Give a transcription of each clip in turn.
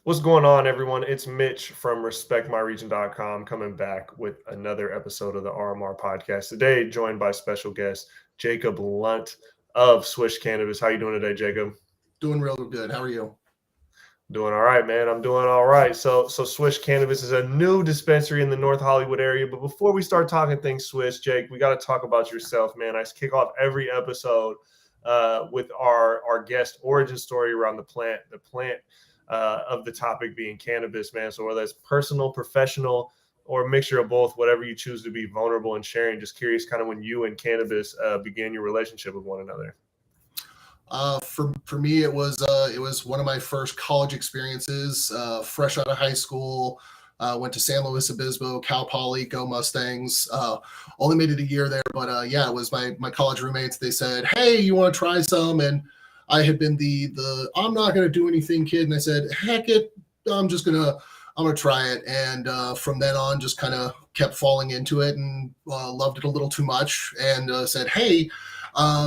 What's going on, everyone? It's Mitch from RespectMyRegion.com coming back with another episode of the RMR podcast. Today, joined by special guest Jacob Lunt of Swish Cannabis. How you doing today, Jacob? Doing real good. How are you? Doing all right, man. I'm doing all right. So Swish Cannabis is a new dispensary in the North Hollywood area. But before we start talking things Swish, Jake, we got to talk about yourself, man. I kick off every episode with our guest origin story around the plant of the topic being cannabis, man. So whether it's personal, professional, or a mixture of both, whatever you choose to be vulnerable and sharing. Just curious, kind of when you and cannabis began your relationship with one another. For me, it was one of my first college experiences. Fresh out of high school, went to San Luis Obispo, Cal Poly, Go Mustangs. Only made it a year there, but yeah, it was my college roommates. They said, "Hey, you want to try some?" And I had been the I'm not gonna do anything kid, and I said, "Heck it, I'm gonna try it." And from then on, just kind of kept falling into it and loved it a little too much, and said, "Hey."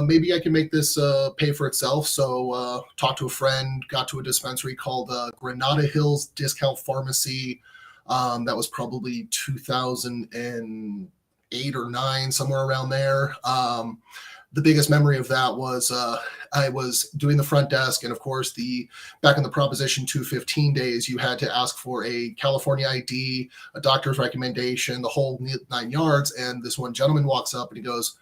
Maybe I can make this pay for itself. So talked to a friend, got to a dispensary called Granada Hills Discount Pharmacy. That was probably 2008 or 9, somewhere around there. The biggest memory of that was I was doing the front desk, and of course, back in the Proposition 215 days, you had to ask for a California ID, a doctor's recommendation, the whole 9 yards. And this one gentleman walks up and he goes,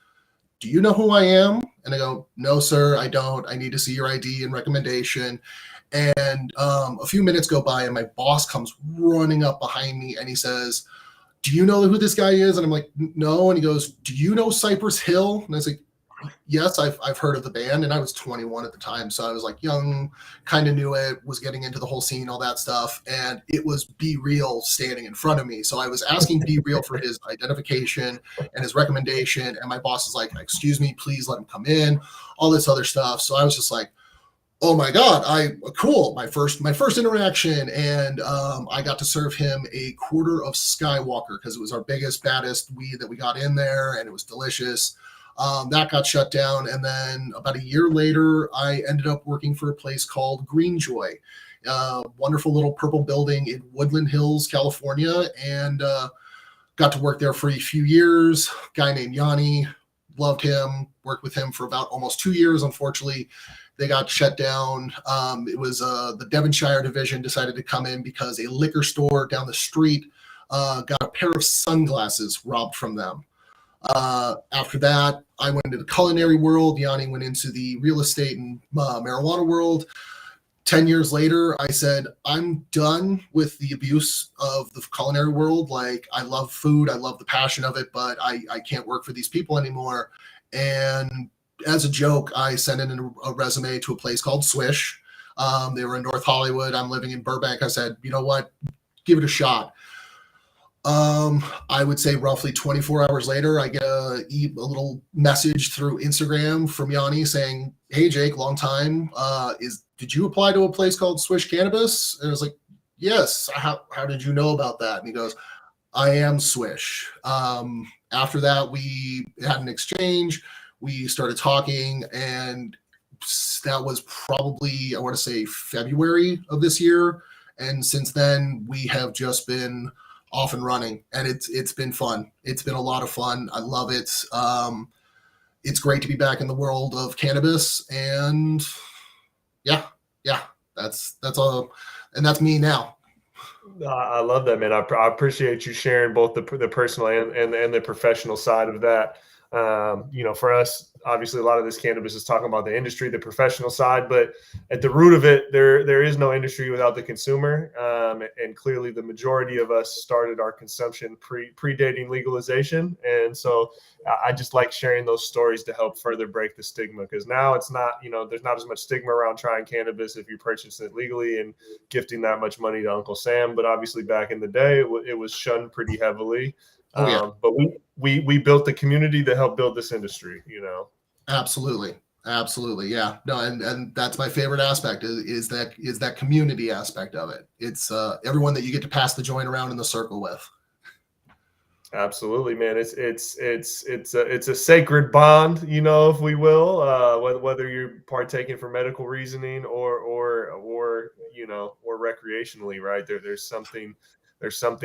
"Do you know who I am?" And I go, "No, sir, I don't. I need to see your ID and recommendation." And a few minutes go by, and my boss comes running up behind me, and he says, "Do you know who this guy is?" And I'm like, "No." And he goes, "Do you know Cypress Hill?" And I was like, "Yes, I've heard of the band." And I was 21 at the time, so I was like young, kind of knew it, was getting into the whole scene, all that stuff. And it was Be Real standing in front of me, so I was asking Be Real for his identification and his recommendation, and my boss is like, "Excuse me, please let him come in," all this other stuff. So I was just like, "Oh my god, cool, my first interaction." And I got to serve him a quarter of Skywalker because it was our biggest, baddest weed that we got in there, and it was delicious. That got shut down, and then about a year later, I ended up working for a place called Greenjoy, wonderful little purple building in Woodland Hills, California, and got to work there for a few years. Guy named Yanni, loved him, worked with him for about almost 2 years. Unfortunately, they got shut down. It was the Devonshire division decided to come in because a liquor store down the street got a pair of sunglasses robbed from them. After that, I went into the culinary world. Yanni went into the real estate and marijuana world. 10 years later, I said, I'm done with the abuse of the culinary world. Like, I love food. I love the passion of it, but I can't work for these people anymore. And as a joke, I sent in a resume to a place called Swish. They were in North Hollywood. I'm living in Burbank. I said, you know what? Give it a shot. I would say roughly 24 hours later, I get a little message through Instagram from Yanni saying, "Hey Jake, long time. Did you apply to a place called Swish Cannabis?" And I was like, "Yes." How did you know about that? And he goes, "I am Swish." After that, we had an exchange. We started talking, and that was probably, I want to say, February of this year. And since then, we have just been off and running, and it's been fun. It's been a lot of fun. I love it. It's great to be back in the world of cannabis, and yeah, that's all, and that's me now. I love that, man. I appreciate you sharing both the personal and the professional side of that. For us, obviously, a lot of this cannabis is talking about the industry, the professional side, but at the root of it, there is no industry without the consumer. And clearly, the majority of us started our consumption predating legalization, and so I just like sharing those stories to help further break the stigma, because now it's not, there's not as much stigma around trying cannabis if you purchase it legally and gifting that much money to Uncle Sam. But obviously, back in the day, it was shunned pretty heavily. Oh yeah. But we built the community to help build this industry, Absolutely. Yeah. No, and that's my favorite aspect is that community aspect of it. It's everyone that you get to pass the joint around in the circle with. Absolutely, man. It's a sacred bond, you know, if we will. Whether you're partaking for medical reasoning or you know, or recreationally, right? There's something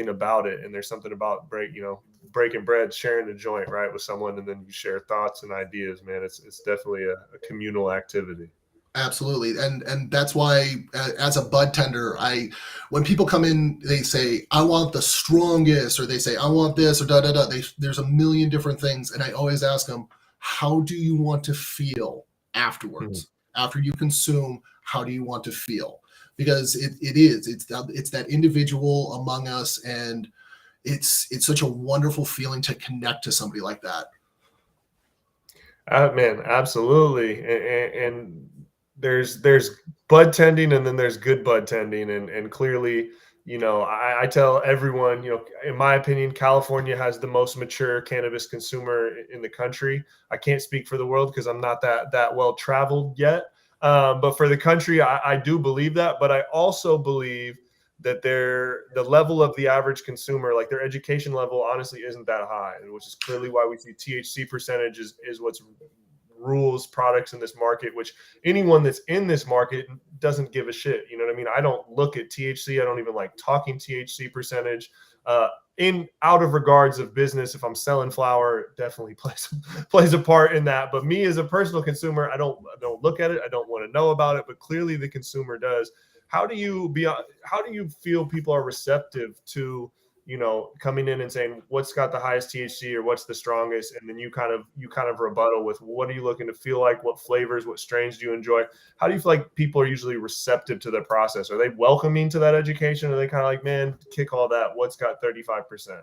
about it, and there's something about breaking bread, sharing a joint, right, with someone, and then you share thoughts and ideas, man. It's definitely a communal activity. Absolutely, and that's why as a bud tender, I when people come in, they say I want the strongest, or they say I want this, or da da da. There's a million different things, and I always ask them, how do you want to feel Mhm. afterwards? After you consume, how do you want to feel? Because it's that individual among us, and it's such a wonderful feeling to connect to somebody like that. Man, absolutely. And there's bud tending, and then there's good bud tending, and clearly, you know, I tell everyone, you know, in my opinion, California has the most mature cannabis consumer in the country. I can't speak for the world because I'm not that well traveled yet. But for the country, I do believe that. But I also believe that the level of the average consumer, like their education level, honestly isn't that high, which is clearly why we see THC percentage is what's rules products in this market, which anyone that's in this market doesn't give a shit. You know what I mean? I don't look at THC. I don't even like talking THC percentage. Uh, in out of regards of business, if I'm selling flower, it definitely plays a part in that. But me as a personal consumer, I don't look at it. I don't want to know about it. But clearly, the consumer does. How do you feel people are receptive to, you know, coming in and saying what's got the highest THC or what's the strongest, and then you kind of rebuttal with what are you looking to feel like, what flavors, what strains do you enjoy? How do you feel like people are usually receptive to the process? Are they welcoming to that education? Or are they kind of like, man, kick all that? What's got 35%?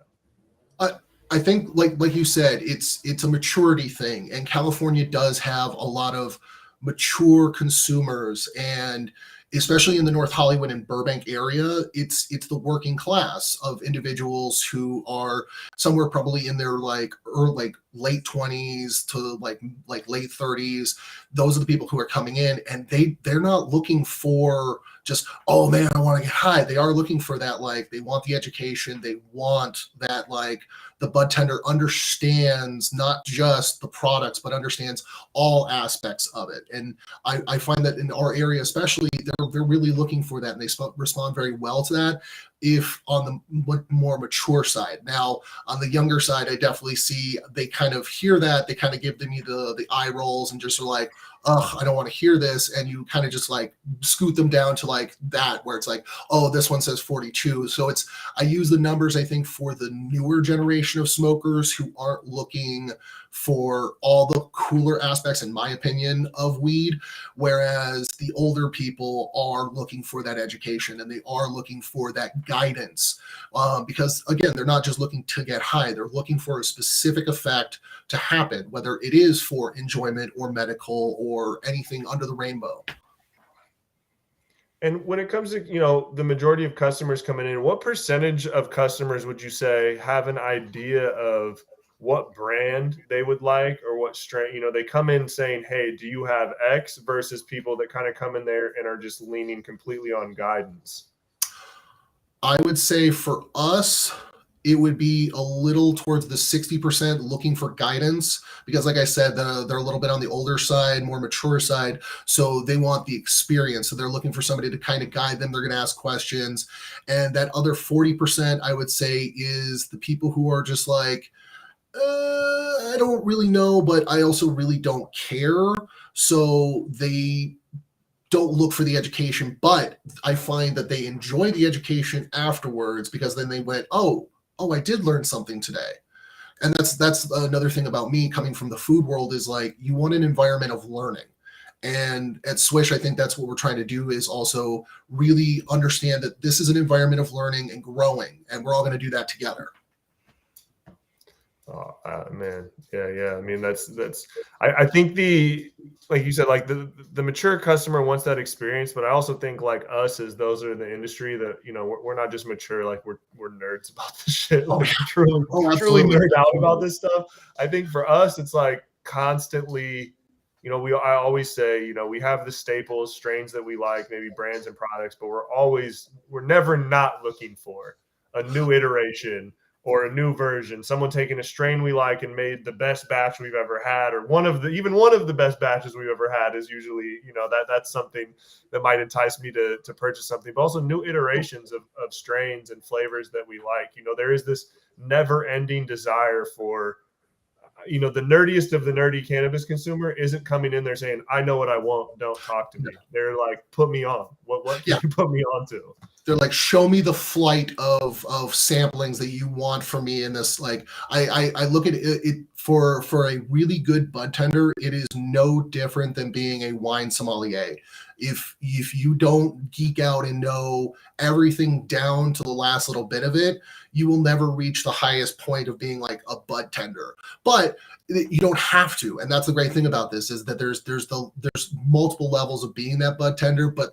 I, I think like you said, it's a maturity thing, and California does have a lot of mature consumers, and especially in the North Hollywood and Burbank area, it's the working class of individuals who are somewhere probably in their like late 20s to like late 30s. Those are the people who are coming in, and they're not looking for just, oh man, I want to get high. They are looking for that, like they want the education, they want that, like the bud tender understands not just the products but understands all aspects of it. And I find that in our area especially, they're really looking for that, and they respond very well to that if on the more mature side. Now on the younger side, I definitely see they kind of hear that, they kind of give me the eye rolls and just are like, ugh, I don't want to hear this. And you kind of just like scoot them down to like that, where it's like, oh, this one says 42. So I use the numbers, I think, for the newer generation of smokers who aren't looking for all the cooler aspects, in my opinion, of weed, whereas the older people are looking for that education, and they are looking for that guidance. Because again, they're not just looking to get high, they're looking for a specific effect to happen, whether it is for enjoyment or medical or anything under the rainbow. And when it comes to, you know, the majority of customers coming in, what percentage of customers would you say have an idea of what brand they would like or what strain? You know, they come in saying, hey, do you have X, versus people that kind of come in there and are just leaning completely on guidance? I would say for us, it would be a little towards the 60% looking for guidance, because like I said, they're a little bit on the older side, more mature side, so they want the experience, so they're looking for somebody to kind of guide them. They're going to ask questions. And that other 40%, I would say, is the people who are just like, I don't really know, but I also really don't care. So they don't look for the education, but I find that they enjoy the education afterwards, because then they went, oh, I did learn something today. And that's another thing about me coming from the food world, is like, you want an environment of learning. And at Swish, I think that's what we're trying to do, is also really understand that this is an environment of learning and growing, and we're all going to do that together. Oh, man. Yeah, yeah. I mean, I think like you said, like the mature customer wants that experience, but I also think like us, as those are in the industry, that, you know, we're not just mature, like we're nerds about this shit. Oh Like yeah. Oh, truly absolutely. nerd out about this stuff. I think for us, it's like constantly, you know, I always say, you know, we have the staples, strains that we like, maybe brands and products, but we're never not looking for a new iteration or a new version, someone taking a strain we like and made the best batch we've ever had, or one of the best batches we've ever had is usually, that's something that might entice me to purchase something, but also new iterations of strains and flavors that we like. There is this never ending desire for, the nerdiest of the nerdy cannabis consumer isn't coming in there saying, I know what I want, don't talk to me. They're like, put me on. What can you put me on to? They're like, show me the flight of samplings that you want from me in this. Like, I look at it for a really good bud tender, it is no different than being a wine sommelier. If you don't geek out and know everything down to the last little bit of it, you will never reach the highest point of being like a bud tender. But you don't have to, and that's the great thing about this, is that there's multiple levels of being that bud tender, but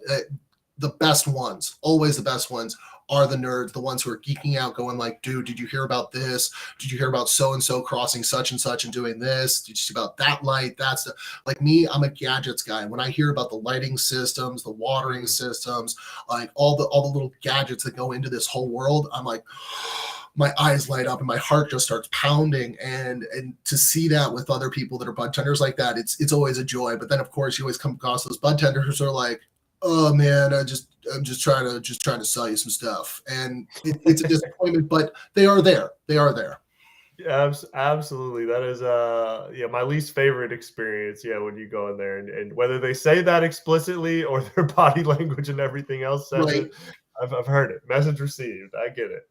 the best ones, always the best ones, are the nerds, the ones who are geeking out, going like, dude, did you hear about this? Did you hear about so-and-so crossing such and such and doing this? Did you see about that light? That's like me, I'm a gadgets guy. When I hear about the lighting systems, the watering systems, like all the little gadgets that go into this whole world, I'm like, my eyes light up and my heart just starts pounding. And to see that with other people that are bud tenders like that, it's always a joy. But then of course you always come across those bud tenders who are like, oh man, I'm just trying to sell you some stuff, and it's a disappointment. But they are there. They are there. Yeah, absolutely. That is my least favorite experience. Yeah, when you go in there and whether they say that explicitly or their body language and everything else says Right. it, I've heard it. Message received. I get it.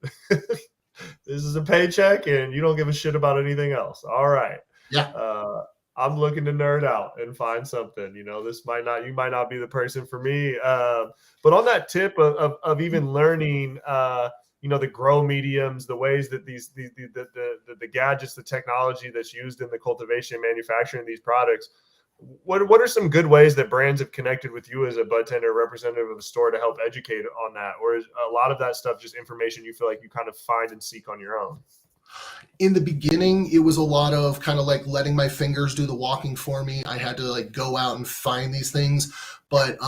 This is a paycheck, and you don't give a shit about anything else. All right. Yeah. I'm looking to nerd out and find something. You might not be the person for me. But on that tip of even learning, the grow mediums, the ways that the gadgets, the technology that's used in the cultivation and manufacturing of these products, what are some good ways that brands have connected with you as a bud tender representative of a store to help educate on that? Or is a lot of that stuff just information you feel like you kind of find and seek on your own? In the beginning, it was a lot of kind of like letting my fingers do the walking for me. I had to like go out and find these things. But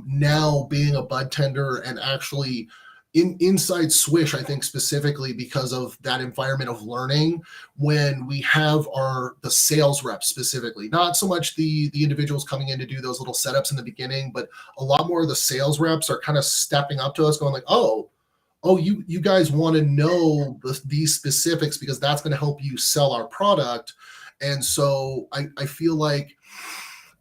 now being a bud tender and actually inside Swish, I think specifically because of that environment of learning, when we have the sales reps specifically, not so much the individuals coming in to do those little setups in the beginning, but a lot more of the sales reps are kind of stepping up to us going like, oh, you guys want to know these specifics because that's going to help you sell our product. And so I feel like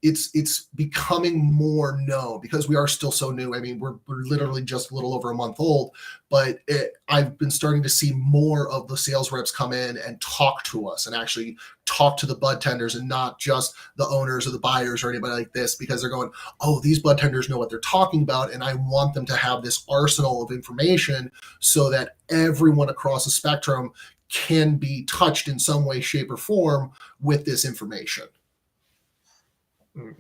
it's becoming more known because we are still so new. I mean, we're literally just a little over a month old, but I've been starting to see more of the sales reps come in and talk to us and actually talk to the bud tenders and not just the owners or the buyers or anybody like this, because they're going, oh, these bud tenders know what they're talking about. And I want them to have this arsenal of information so that everyone across the spectrum can be touched in some way, shape, or form with this information.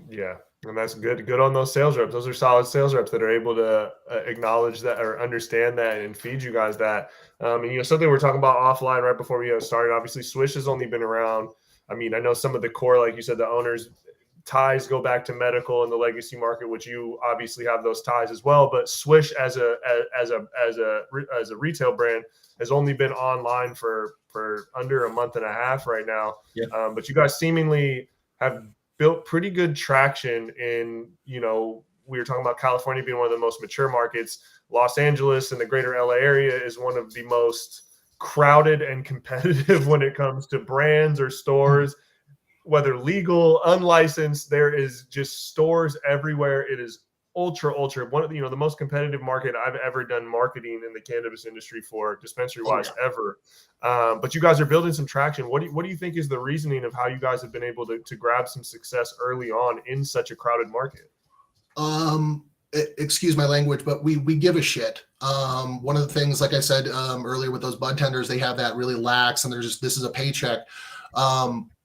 Yeah, and that's good. Good on those sales reps. Those are solid sales reps that are able to acknowledge that or understand that and feed you guys that. And something we're talking about offline right before we started. Obviously, Swish has only been around. I mean, I know some of the core, like you said, the owners' ties go back to medical and the legacy market, which you obviously have those ties as well. But Swish as a retail brand has only been online for under a month and a half right now. Yeah. But you guys seemingly have built pretty good traction in, we were talking about California being one of the most mature markets. Los Angeles and the greater LA area is one of the most crowded and competitive when it comes to brands or stores, whether legal, unlicensed. There is just stores everywhere. It is ultra one of the most competitive market I've ever done marketing in the cannabis industry for dispensary wise ever. But you guys are building some traction. What do you think is the reasoning of how you guys have been able to grab some success early on in such a crowded market? Excuse my language, but we give a shit. One of the things, like I said earlier with those bud tenders, they have that really lax and there's just, this is a paycheck.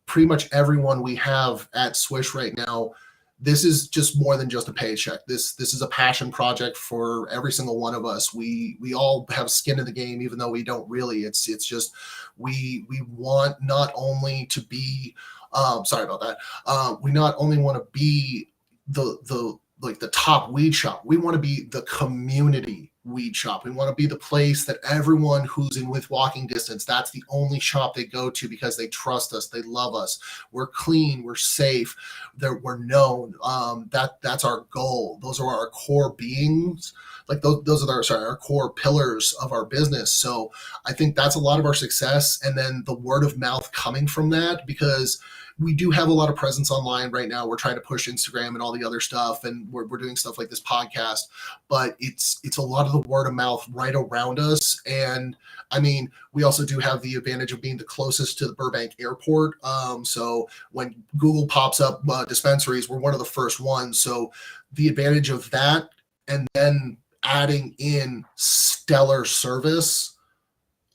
Pretty much everyone we have at Swish right now, this is just more than just a paycheck. This is a passion project for every single one of us. We all have skin in the game, even though we don't really. It's just we want not only to be sorry about that. We not only want to be the top weed shop. We want to be the community weed shop. We want to be the place that everyone who's in with walking distance, that's the only shop they go to because they trust us, they love us. We're clean, we're safe, we're known. That's our goal. Those are our core beings. Like those are our core pillars of our business. So I think that's a lot of our success, and then the word of mouth coming from that, because we do have a lot of presence online right now. We're trying to push Instagram and all the other stuff, and we're doing stuff like this podcast, but it's a lot of the word of mouth right around us. And I mean, we also do have the advantage of being the closest to the Burbank Airport. So when Google pops up dispensaries, we're one of the first ones. So the advantage of that, and then adding in stellar service,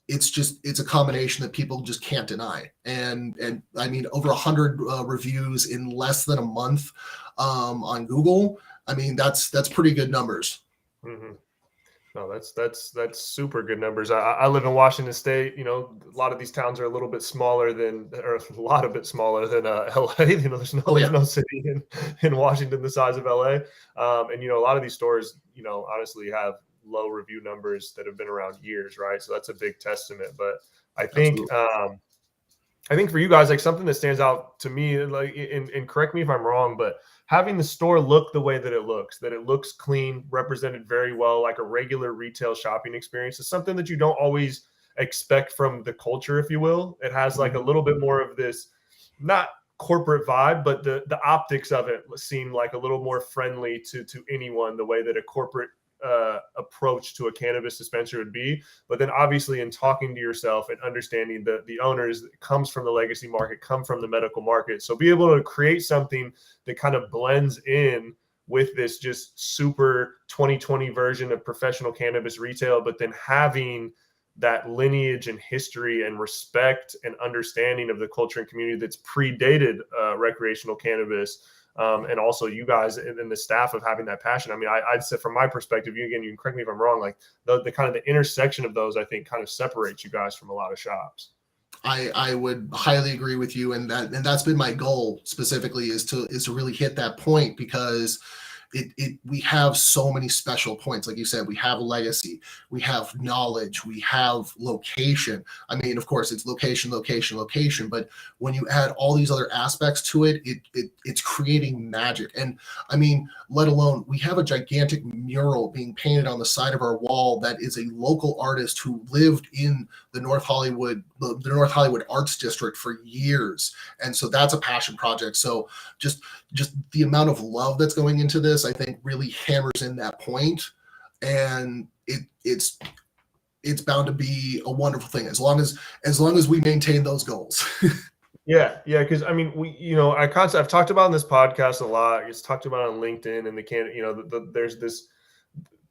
it's a combination that people just can't deny. And I mean, over 100 reviews in less than a month on Google. I mean, that's pretty good numbers. Mm-hmm. No, that's super good numbers. I live in Washington State. You know, a lot of these towns are a little bit smaller than, or a lot of bit smaller than LA. You know, there's no city in Washington the size of LA. And you know, a lot of these stores, you know, honestly have low review numbers that have been around years, right? So that's a big testament. But I think for you guys, like something that stands out to me, like, and correct me if I'm wrong, but having the store look the way that it looks clean, represented very well, like a regular retail shopping experience, is something that you don't always expect from the culture, if you will. It has like a little bit more of this, not corporate vibe, but the optics of it seem like a little more friendly to anyone, the way that a corporate approach to a cannabis dispensary would be. But then obviously in talking to yourself and understanding the owners that comes from the legacy market, come from the medical market. So be able to create something that kind of blends in with this just super 2020 version of professional cannabis retail, but then having that lineage and history and respect and understanding of the culture and community that's predated recreational cannabis. And also you guys and the staff of having that passion. I mean, I'd say from my perspective, you can correct me if I'm wrong, like the kind of the intersection of those, I think, kind of separates you guys from a lot of shops. I would highly agree with you. And that's been my goal specifically, is to really hit that point, because we have so many special points. Like you said, we have a legacy, we have knowledge, we have location. I mean, of course, it's location, but when you add all these other aspects to it, it's creating magic. And I mean, let alone, we have a gigantic mural being painted on the side of our wall that is a local artist who lived in the North Hollywood Arts District for years. And so that's a passion project. So just the amount of love that's going into this, I think, really hammers in that point. And it's bound to be a wonderful thing as long as we maintain those goals. Yeah. Because I mean, I've talked about in this podcast a lot. It's talked about on LinkedIn, and there's this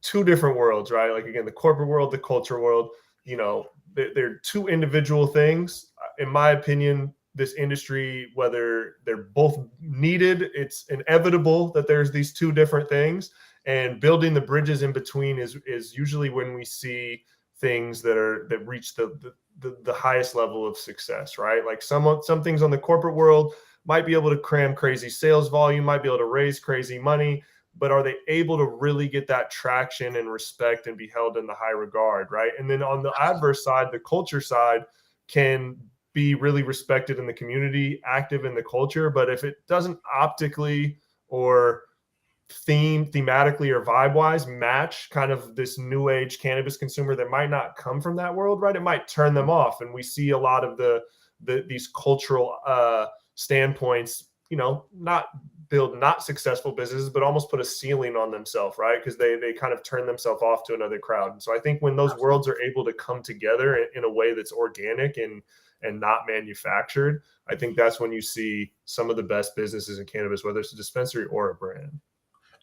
two different worlds, right? Like, again, the corporate world, the culture world. You know, they're two individual things. In my opinion, this industry, whether they're both needed, it's inevitable that there's these two different things, and building the bridges in between is usually when we see things that reach the highest level of success, right? Like some things on the corporate world might be able to cram crazy sales volume, might be able to raise crazy money, but are they able to really get that traction and respect and be held in the high regard, right? And then on the adverse side, the culture side can be really respected in the community, active in the culture, but if it doesn't optically or thematically or vibe-wise match kind of this new age cannabis consumer that might not come from that world, right, it might turn them off. And we see a lot of these cultural standpoints, not build not successful businesses, but almost put a ceiling on themselves, right? Because they kind of turn themselves off to another crowd. And so I think when those worlds are able to come together in a way that's organic and not manufactured, I think that's when you see some of the best businesses in cannabis, whether it's a dispensary or a brand.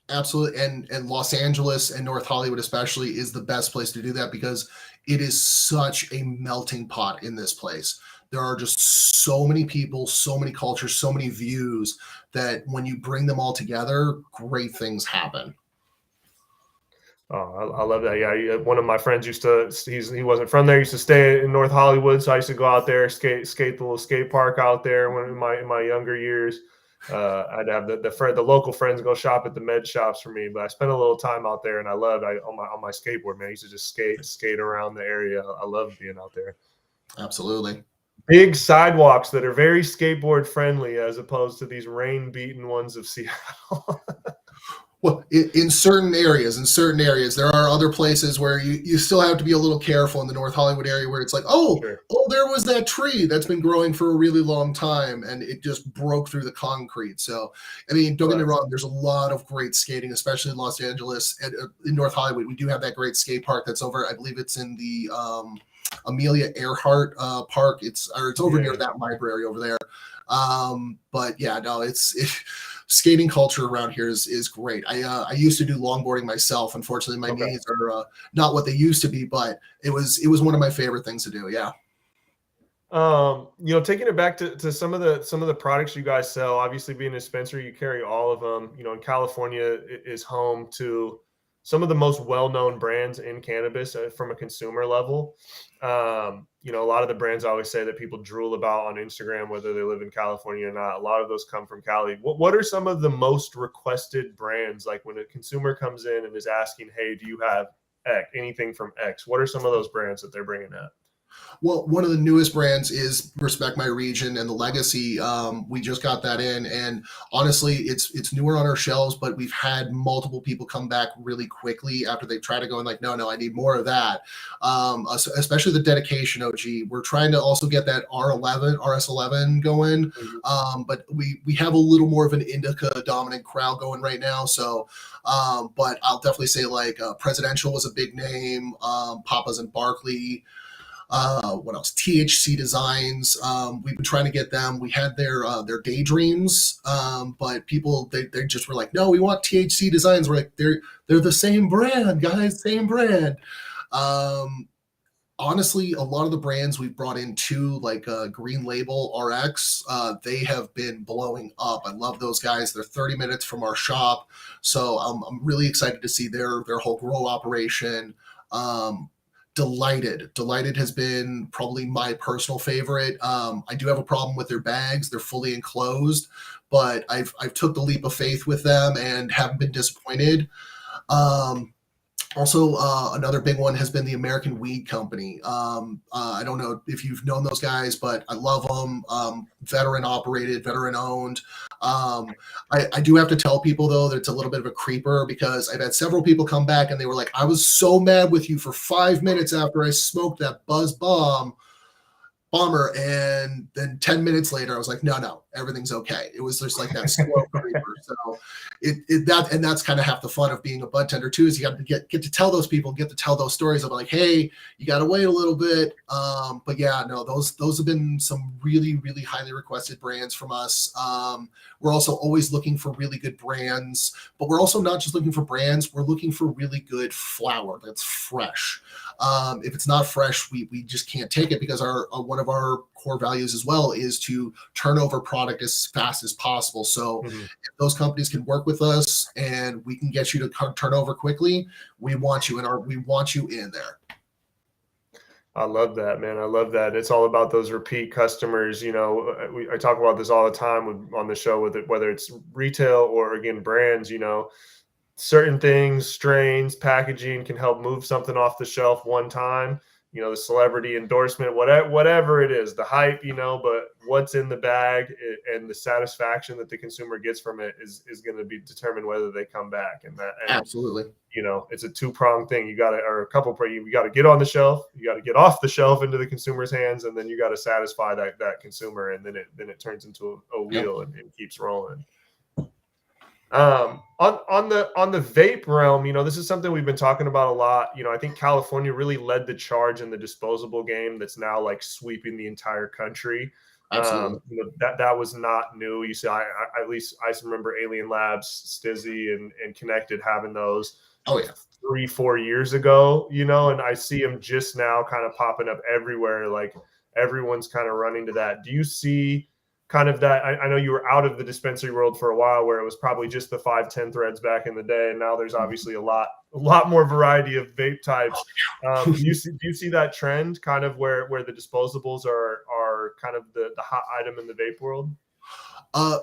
Absolutely. And Los Angeles and North Hollywood especially is the best place to do that, because it is such a melting pot in this place. There are just so many people, so many cultures, so many views, that when you bring them all together, great things happen. Oh, I love that. Yeah, one of my friends he wasn't from there, used to stay in North Hollywood, so I used to go out there, skate the little skate park out there when in my younger years. I'd have the local friends go shop at the med shops for me, but I spent a little time out there, and I loved on my skateboard, man. I used to just skate around the area. I love being out there. Absolutely. Big sidewalks that are very skateboard friendly, as opposed to these rain beaten ones of Seattle. Well, in certain areas, there are other places where you still have to be a little careful in the North Hollywood area where it's like, Sure. there was that tree that's been growing for a really long time and it just broke through the concrete. So, I mean, don't get me wrong, there's a lot of great skating, especially in Los Angeles and in North Hollywood. We do have that great skate park that's over, I believe it's in the Amelia Earhart Park. It's over near that library over there. But yeah, no, skating culture around here is great. I used to do longboarding myself. Unfortunately, my knees are not what they used to be, but it was one of my favorite things to do. Yeah. Taking it back to some of the products you guys sell, obviously being a dispensary, you carry all of them. In California is home to some of the most well-known brands in cannabis from a consumer level. A lot of the brands I always say that people drool about on Instagram, whether they live in California or not, a lot of those come from Cali. What are some of the most requested brands? Like when a consumer comes in and is asking, hey, do you have X, anything from X? What are some of those brands that they're bringing up? Well, one of the newest brands is Respect My Region and the Legacy. We just got that in, and honestly, it's newer on our shelves, but we've had multiple people come back really quickly after they try to go and like, no, I need more of that. Especially the Dedication OG. We're trying to also get that RS11 going, but we have a little more of an indica dominant crowd going right now. So, but I'll definitely say like Presidential was a big name. Papa's and Barkley. What else? THC Designs. We've been trying to get them. We had their Daydreams, but people they just were like, no, we want THC Designs. We're like, they're the same brand, guys, same brand. Honestly, a lot of the brands we've brought in too, like Green Label RX, they have been blowing up. I love those guys. They're 30 minutes from our shop, so I'm really excited to see their whole grow operation. Delighted has been probably my personal favorite. I do have a problem with their bags. They're fully enclosed, but I've took the leap of faith with them and haven't been disappointed. Also, another big one has been the American Weed Company. I don't know if you've known those guys, but I love them. Veteran operated, veteran owned. I do have to tell people, though, that it's a little bit of a creeper because I've had several people come back and they were like, I was so mad with you for 5 minutes after I smoked that Buzz Bomber, and then 10 minutes later I was like, no, everything's okay. It was just like that slow creeper. So that's kind of half the fun of being a bud tender too, is you got to get to tell those people, get to tell those stories of like, hey, you got to wait a little bit. But yeah, no, those have been some really, really highly requested brands from us. We're also always looking for really good brands, but we're also not just looking for brands. We're looking for really good flower that's fresh. If it's not fresh, we just can't take it, because our one of our core values as well is to turn over product as fast as possible. So if those companies can work with us and we can get you to turn over quickly, we want you in there. I love that, man. I love that. It's all about those repeat customers. I talk about this all the time on the show, with it, whether it's retail or again brands. Certain things, strains, packaging can help move something off the shelf one time. The celebrity endorsement, whatever it is, the hype, but what's in the bag and the satisfaction that the consumer gets from it is going to be determined whether they come back. And Absolutely. It's a two-pronged thing. You got to get on the shelf, you got to get off the shelf into the consumer's hands, and then you got to satisfy that consumer, and then it turns into a wheel and keeps rolling. On the vape realm, this is something we've been talking about a lot. I think California really led the charge in the disposable game that's now like sweeping the entire country. Absolutely. That was not new. You see, at least I remember Alien Labs, Stizzy, and Connected having those. Oh yeah, 3-4 years ago. And I see them just now kind of popping up everywhere. Like everyone's kind of running to that. Do you see kind of that? I know you were out of the dispensary world for a while, where it was probably just the 5-10 threads back in the day, and now there's obviously a lot more variety of vape types. Do you see that trend, kind of where the disposables are kind of the hot item in the vape world?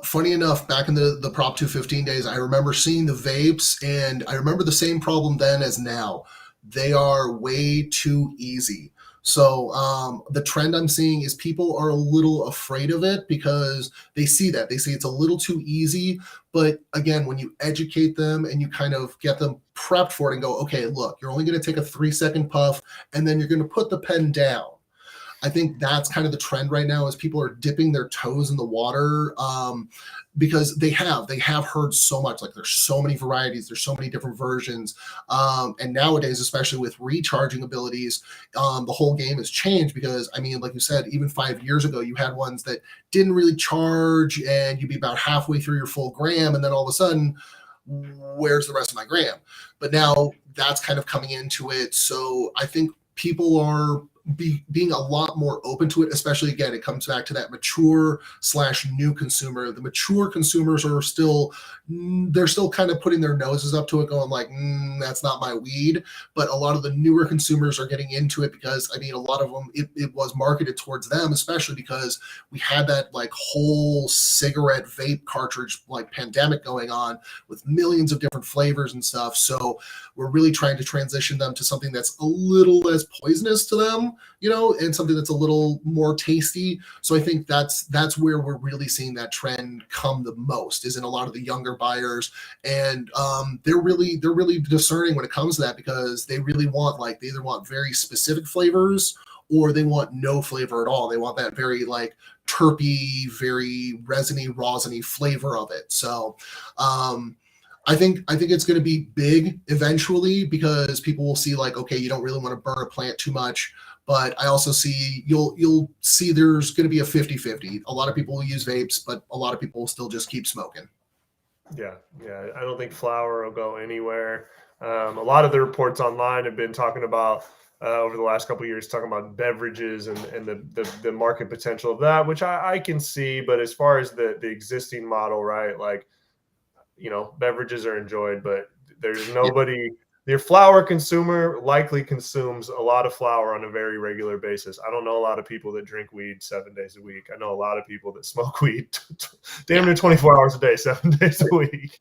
Funny enough, back in the Prop 215 days, I remember seeing the vapes, and I remember the same problem then as now. They are way too easy. So the trend I'm seeing is people are a little afraid of it because they see that. They see it's a little too easy. But again, when you educate them and you kind of get them prepped for it and go, okay, look, you're only going to take a 3-second puff and then you're going to put the pen down. I think that's kind of the trend right now is people are dipping their toes in the water because they have heard so much. Like there's so many varieties, there's so many different versions, and nowadays, especially with recharging abilities, the whole game has changed because I mean, like you said, even 5 years ago, you had ones that didn't really charge, and you'd be about halfway through your full gram, and then all of a sudden, where's the rest of my gram? But now that's kind of coming into it. So I think people are being a lot more open to it, especially again, it comes back to that mature / new consumer. The mature consumers are still, they're still kind of putting their noses up to it going like, that's not my weed. But a lot of the newer consumers are getting into it because I mean, a lot of them, it was marketed towards them, especially because we had that like whole cigarette vape cartridge like pandemic going on with millions of different flavors and stuff. So we're really trying to transition them to something that's a little less poisonous to them, you know, and something that's a little more tasty. So I think that's where we're really seeing that trend come the most is in a lot of the younger buyers. And they're really discerning when it comes to that because they really want like, they either want very specific flavors or they want no flavor at all. They want that very like terpy, very resiny, rosiny flavor of it. So I think it's going to be big eventually because people will see like, okay, you don't really want to burn a plant too much. But I also see you'll see there's going to be a 50-50. A lot of people will use vapes, but a lot of people will still just keep smoking. Yeah. I don't think flower will go anywhere. A lot of the reports online have been talking about over the last couple of years, talking about beverages and the market potential of that, which I can see. But as far as the existing model, right, like, you know, beverages are enjoyed, but there's nobody. Your flower consumer likely consumes a lot of flower on a very regular basis. I don't know a lot of people that drink weed 7 days a week. I know a lot of people that smoke weed damn near 24 hours a day, 7 days a week.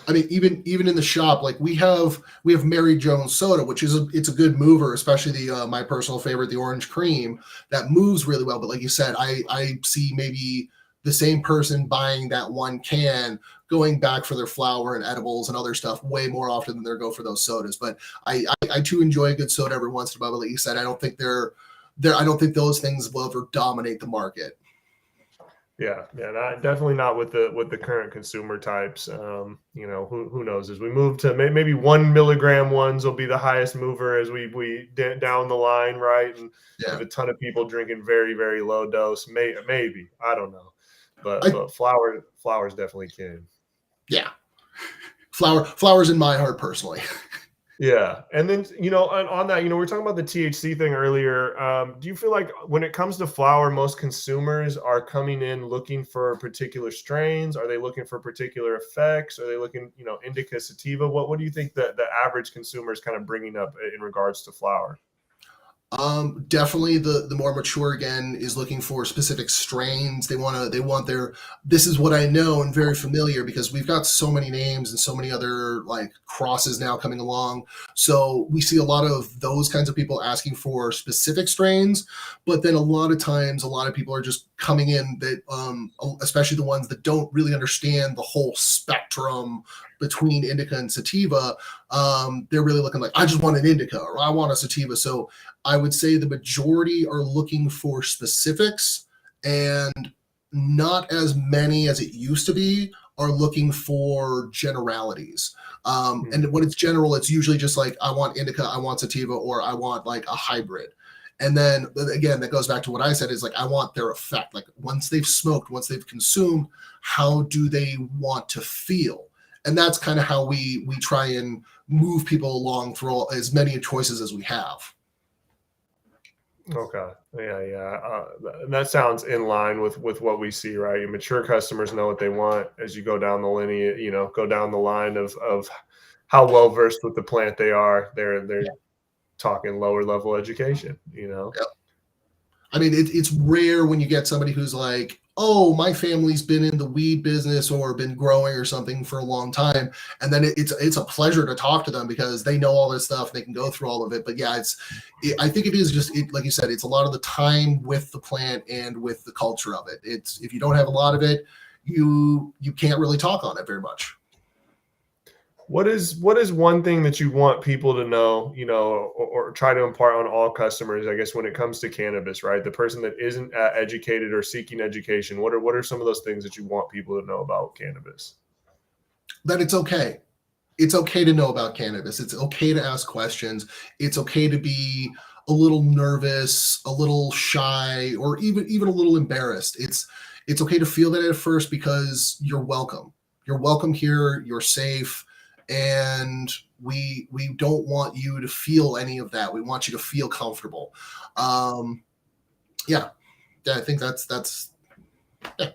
I mean, even in the shop, like we have Mary Jones soda, which is it's a good mover, especially the my personal favorite, the orange cream, that moves really well. But like you said, I see maybe the same person buying that one can going back for their flour and edibles and other stuff way more often than they go for those sodas. But I too enjoy a good soda every once in a while. But like you said, I don't think I don't think those things will ever dominate the market. Yeah, definitely not with the current consumer types. You know, who knows? As we move to maybe 1 milligram ones will be the highest mover as we down the line, right? And Yeah. have a ton of people drinking very, very low dose. Maybe I don't know, but flowers definitely can. Yeah, flowers in my heart personally. Yeah. And then, you know, on that, you know, we were talking about the THC thing earlier. Do you feel like when it comes to flower, most consumers are coming in looking for particular strains? Are they looking for particular effects? Are they looking, you know, indica, sativa? What do you think that the average consumer is kind of bringing up in regards to flower? Definitely the more mature again is looking for specific strains. They want their, this is what I know and very familiar because we've got so many names and so many other like crosses now coming along. So we see a lot of those kinds of people asking for specific strains, but then a lot of times, a lot of people are just coming in that, especially the ones that don't really understand the whole spectrum between indica and sativa. They're really looking like, I just want an indica or I want a sativa. So I would say the majority are looking for specifics, and not as many as it used to be are looking for generalities. And when it's general, it's usually just like, I want indica, I want sativa, or I want like a hybrid. And then again, that goes back to what I said is like, I want their effect. Like once they've smoked, once they've consumed, how do they want to feel? And that's kind of how we try and move people along through as many choices as we have. Okay. Yeah. That sounds in line with what we see, right? Your mature customers know what they want as you go down the lineage, you know, go down the line of how well versed with the plant they are. They're talking lower level education, you know? Yep. I mean, it's rare when you get somebody who's like, oh, my family's been in the weed business or been growing or something for a long time. And then it's a pleasure to talk to them because they know all this stuff. They can go through all of it. But yeah, I think it is just, like you said, it's a lot of the time with the plant and with the culture of it. If you don't have a lot of it, you can't really talk on it very much. What is one thing that you want people to know, or try to impart on all customers, I guess, when it comes to cannabis, right? The person that isn't educated or seeking education, what are some of those things that you want people to know about cannabis? That it's okay. It's okay to know about cannabis. It's okay to ask questions. It's okay to be a little nervous, a little shy, or even a little embarrassed. It's okay to feel that at first because you're welcome. You're welcome here. You're safe. And we don't want you to feel any of that. We want you to feel comfortable. Yeah, I think that's yeah.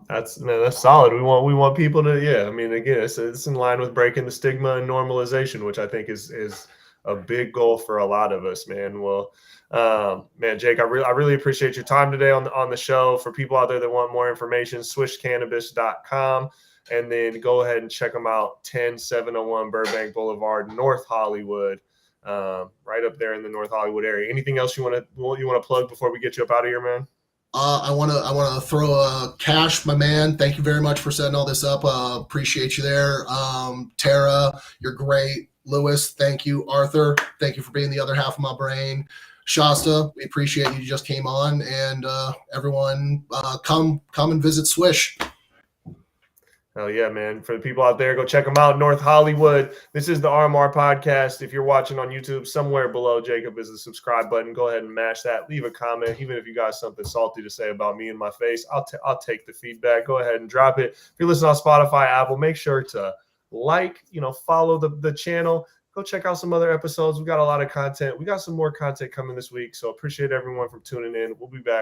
That's solid. We want people to, yeah. I mean, again, it's in line with breaking the stigma and normalization, which I think is a big goal for a lot of us, man. Well, man, Jake, I really appreciate your time today on the show. For people out there that want more information, swishcannabis.com. And then go ahead and check them out, 10701 Burbank Boulevard, North Hollywood, right up there in the North Hollywood area. Anything else you want to plug before we get you up out of here, man? I want to throw a Cash, my man. Thank you very much for setting all this up. Appreciate you there. Tara, you're great. Lewis, thank you. Arthur, thank you for being the other half of my brain. Shasta, we appreciate you just came on, and everyone, come and visit Swish. Oh yeah, man. For the people out there, go check them out. North Hollywood. This is the RMR podcast. If you're watching on YouTube, somewhere below Jacob is the subscribe button. Go ahead and mash that. Leave a comment. Even if you got something salty to say about me and my face, I'll take the feedback. Go ahead and drop it. If you're listening on Spotify, Apple, make sure to follow the channel. Go check out some other episodes. We got a lot of content. We got some more content coming this week. So appreciate everyone for tuning in. We'll be back